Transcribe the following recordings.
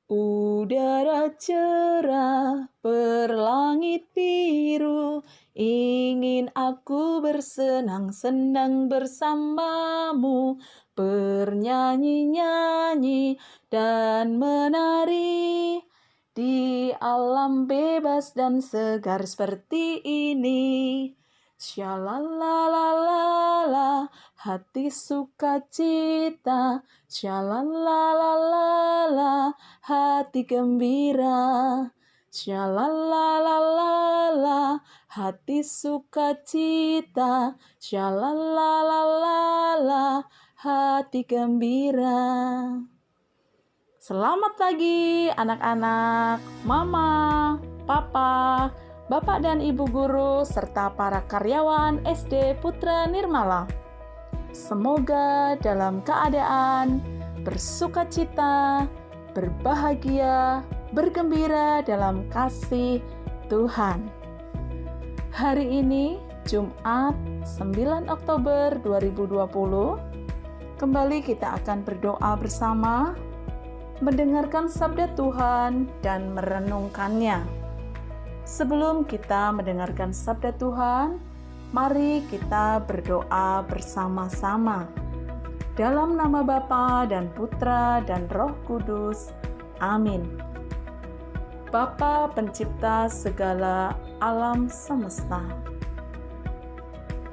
Udara cerah, berlangit biru, ingin aku bersenang-senang bersamamu, bernyanyi-nyanyi dan menari di alam bebas dan segar seperti ini. Syalalalala, hati sukacita, syalalalala, hati gembira. Syalalalala, hati sukacita, syalalalala, hati gembira. Selamat pagi anak-anak, mama, papa, bapak dan ibu guru, serta para karyawan SD Putra Nirmala. Semoga dalam keadaan bersukacita, berbahagia, bergembira dalam kasih Tuhan. Hari ini, Jumat 9 Oktober 2020, kembali kita akan berdoa bersama, mendengarkan sabda Tuhan dan merenungkannya. Sebelum kita mendengarkan sabda Tuhan, mari kita berdoa bersama-sama. Dalam nama Bapa dan Putra dan Roh Kudus. Amin. Bapa pencipta segala alam semesta,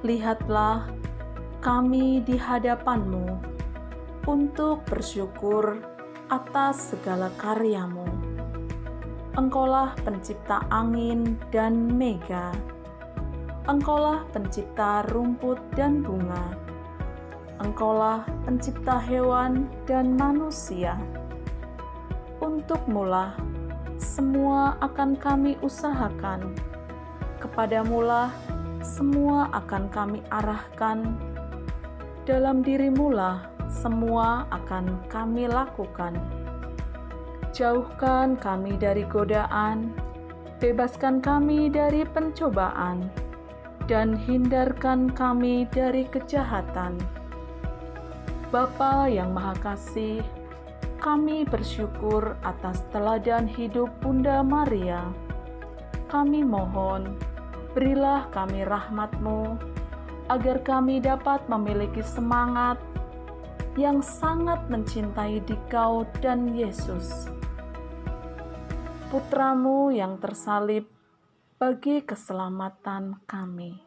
lihatlah kami di hadapan-Mu untuk bersyukur atas segala karya-Mu. Engkaulah pencipta angin dan mega. Engkaulah pencipta rumput dan bunga. Engkaulah pencipta hewan dan manusia. Untuk-Mulah semua akan kami usahakan. Kepadamu-lah semua akan kami arahkan. Dalam diri-Mulah semua akan kami lakukan. Jauhkan kami dari godaan, bebaskan kami dari pencobaan, dan hindarkan kami dari kejahatan. Bapa yang Maha Kasih, kami bersyukur atas teladan hidup Bunda Maria. Kami mohon, berilah kami rahmat-Mu, agar kami dapat memiliki semangat yang sangat mencintai Dikau dan Yesus, Putra-Mu yang tersalib bagi keselamatan kami.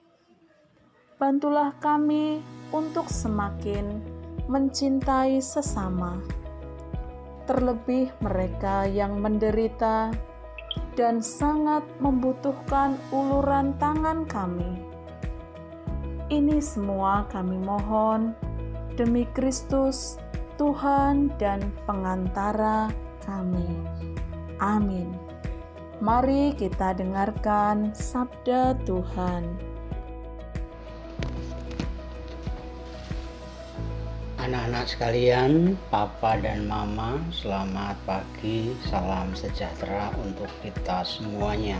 Bantulah kami untuk semakin mencintai sesama, terlebih mereka yang menderita dan sangat membutuhkan uluran tangan kami. Ini semua kami mohon demi Kristus, Tuhan dan pengantara kami. Amin. Mari kita dengarkan sabda Tuhan. Anak-anak sekalian, Papa dan Mama, selamat pagi, salam sejahtera untuk kita semuanya.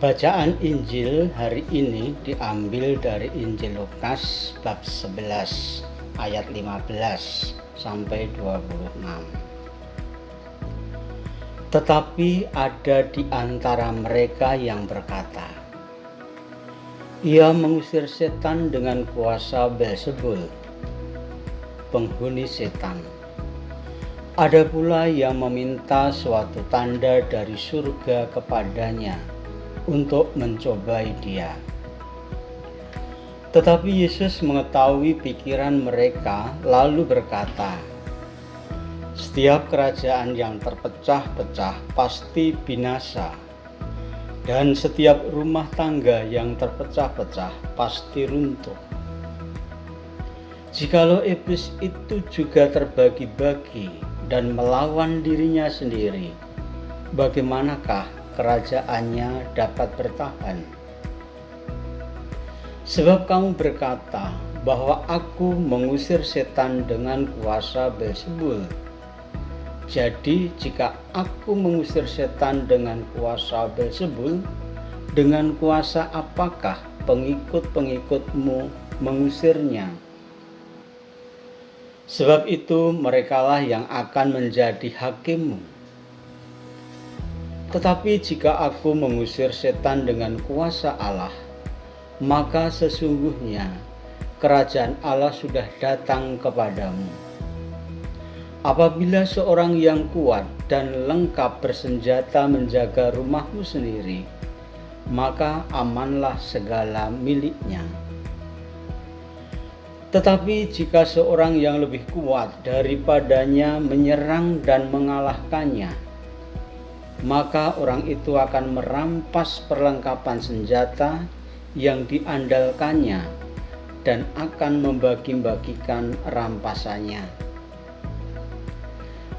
Bacaan Injil hari ini diambil dari Injil Lukas bab 11 ayat 15 sampai 26. Tetapi ada di antara mereka yang berkata, "Ia mengusir setan dengan kuasa Beelzebul, penghuni setan." Ada pula yang meminta suatu tanda dari surga kepadanya untuk mencobai dia. Tetapi Yesus mengetahui pikiran mereka, lalu berkata, "Setiap kerajaan yang terpecah-pecah pasti binasa, dan setiap rumah tangga yang terpecah-pecah pasti runtuh. Jikalau iblis itu juga terbagi-bagi dan melawan dirinya sendiri, bagaimanakah kerajaannya dapat bertahan? Sebab kamu berkata bahwa aku mengusir setan dengan kuasa Beelzebul. Jadi jika aku mengusir setan dengan kuasa Beelzebul, dengan kuasa apakah pengikut-pengikutmu mengusirnya?" Sebab itu merekalah yang akan menjadi hakimmu. Tetapi jika aku mengusir setan dengan kuasa Allah, maka sesungguhnya kerajaan Allah sudah datang kepadamu. Apabila seorang yang kuat dan lengkap bersenjata menjaga rumahmu sendiri, maka amanlah segala miliknya. Tetapi jika seorang yang lebih kuat daripadanya menyerang dan mengalahkannya, maka orang itu akan merampas perlengkapan senjata yang diandalkannya dan akan membagi-bagikan rampasannya.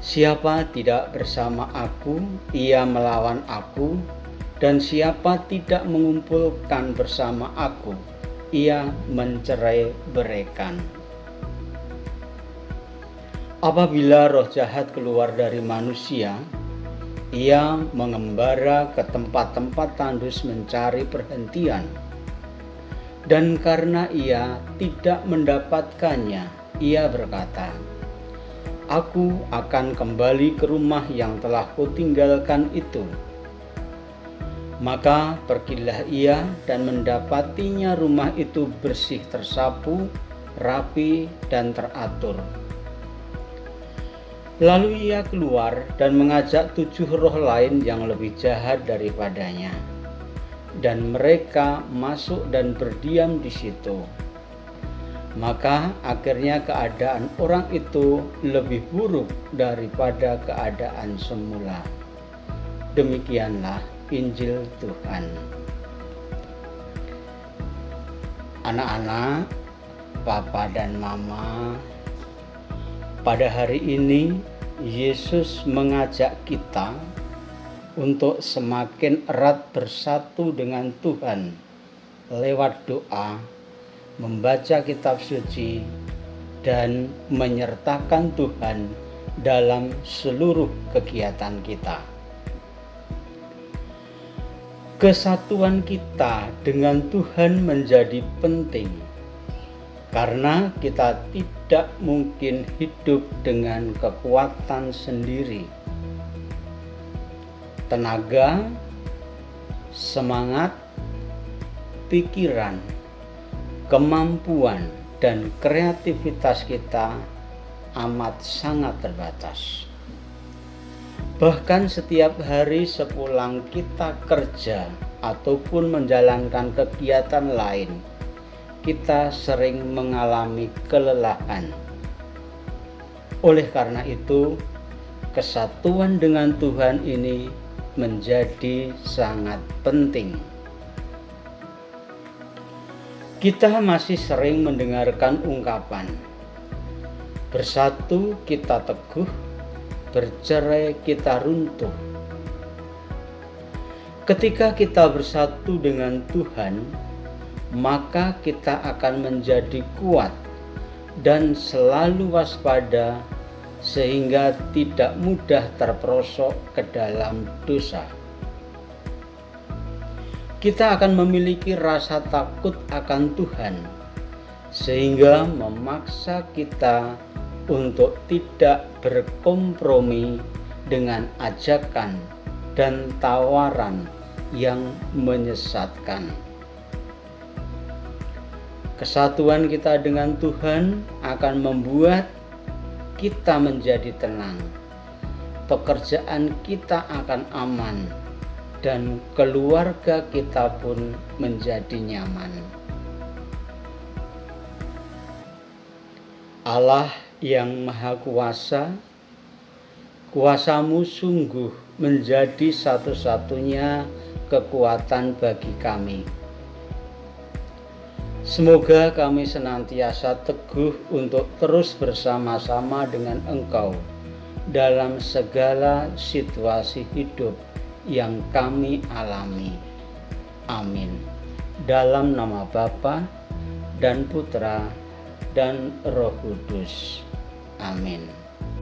Siapa tidak bersama aku, ia melawan aku, dan siapa tidak mengumpulkan bersama aku, ia mencerai-beraikan. Apabila roh jahat keluar dari manusia, ia mengembara ke tempat-tempat tandus mencari perhentian. Dan karena ia tidak mendapatkannya, ia berkata, "Aku akan kembali ke rumah yang telah kutinggalkan itu." Maka pergilah ia dan mendapatinya rumah itu bersih tersapu, rapi, dan teratur. Lalu ia keluar dan mengajak 7 roh lain yang lebih jahat daripadanya. Dan mereka masuk dan berdiam di situ. Maka akhirnya keadaan orang itu lebih buruk daripada keadaan semula. Demikianlah Injil Tuhan. Anak-anak, Papa dan Mama, pada hari ini Yesus mengajak kita untuk semakin erat bersatu dengan Tuhan lewat doa, membaca kitab suci, dan menyertakan Tuhan dalam seluruh kegiatan kita. Kesatuan kita dengan Tuhan menjadi penting karena kita tidak mungkin hidup dengan kekuatan sendiri. Tenaga, semangat, pikiran, kemampuan, dan kreativitas kita amat sangat terbatas. Bahkan setiap hari sepulang kita kerja ataupun menjalankan kegiatan lain, kita sering mengalami kelelahan. Oleh karena itu, kesatuan dengan Tuhan ini menjadi sangat penting. Kita masih sering mendengarkan ungkapan, bersatu kita teguh, bercerai kita runtuh. Ketika kita bersatu dengan Tuhan, maka kita akan menjadi kuat dan selalu waspada sehingga tidak mudah terperosok ke dalam dosa. Kita akan memiliki rasa takut akan Tuhan sehingga memaksa kita untuk tidak berkompromi dengan ajakan dan tawaran yang menyesatkan. Kesatuan kita dengan Tuhan akan membuat kita menjadi tenang, pekerjaan kita akan aman, dan keluarga kita pun menjadi nyaman. Allah yang Maha Kuasa, kuasa-Mu sungguh menjadi satu-satunya kekuatan bagi kami. Semoga kami senantiasa teguh untuk terus bersama-sama dengan Engkau dalam segala situasi hidup yang kami alami. Amin. Dalam nama Bapa dan Putra dan Roh Kudus. Amin.